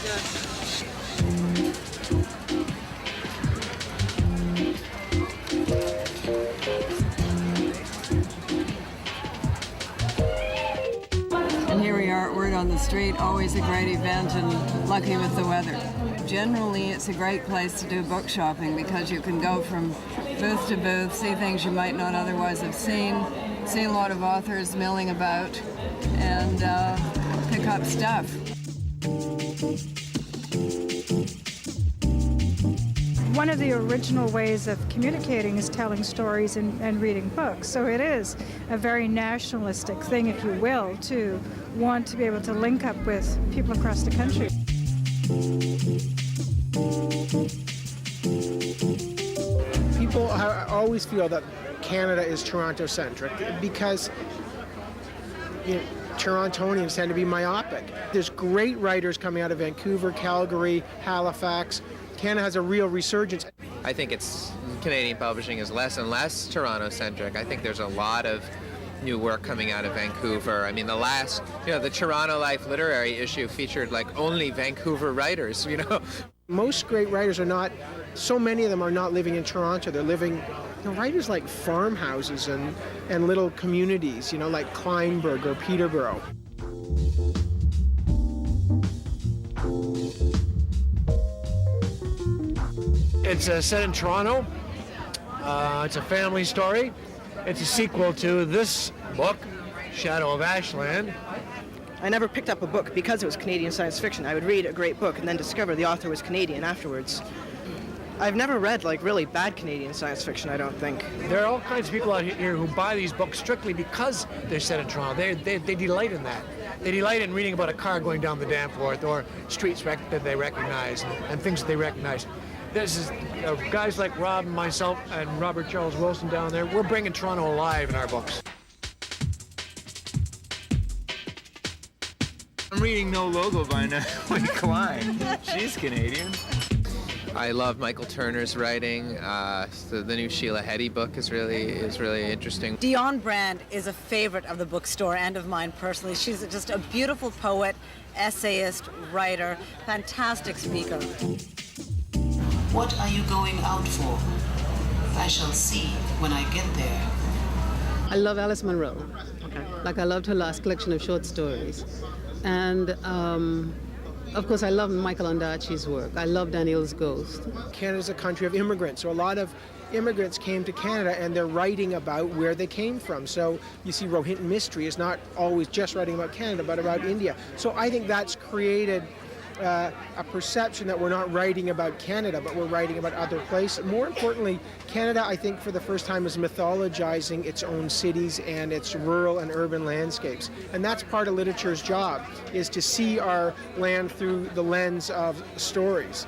And here we are at Word on the Street, always a great event and lucky with the weather. Generally, it's a great place to do book shopping because you can go from booth to booth, see things you might not otherwise have seen, see a lot of authors milling about, and pick up stuff. One of the original ways of communicating is telling stories and reading books. So it is a very nationalistic thing, if you will, to want to be able to link up with people across the country. People always feel that Canada is Toronto-centric because Torontonians tend to be myopic. There's great writers coming out of Vancouver, Calgary, Halifax. Canada has a real resurgence. I think Canadian publishing is less and less Toronto-centric. I think there's a lot of new work coming out of Vancouver. I mean, the last, the Toronto Life literary issue featured like only Vancouver writers, Most great writers are not, so many of them are not living in Toronto. They're living, writers like farmhouses and little communities, like Kleinburg or Peterborough. It's set in Toronto. It's a family story. It's a sequel to this book, Shadow of Ashland. I never picked up a book because it was Canadian science fiction. I would read a great book and then discover the author was Canadian afterwards. I've never read really bad Canadian science fiction, I don't think. There are all kinds of people out here who buy these books strictly because they're set in Toronto. They delight in that. They delight in reading about a car going down the Danforth or streets that they recognize and things that they recognize. This is guys like Rob and myself and Robert Charles Wilson down there. We're bringing Toronto alive in our books. I'm reading No Logo by Naomi Klein. She's Canadian. I love Michael Turner's writing. The new Sheila Heti book is really interesting. Dionne Brand is a favorite of the bookstore and of mine personally. She's just a beautiful poet, essayist, writer, fantastic speaker. What are you going out for? I shall see when I get there. I love Alice Munro. Like I loved her last collection of short stories. And of course I love Michael Ondaatje's work. I love Daniel's Ghost. Canada's a country of immigrants, so a lot of immigrants came to Canada and they're writing about where they came from. So you see Rohinton Mystery is not always just writing about Canada, but about India. So I think that's created a perception that we're not writing about Canada, but we're writing about other places. More importantly, Canada, I think, for the first time is mythologizing its own cities and its rural and urban landscapes. And that's part of literature's job, is to see our land through the lens of stories.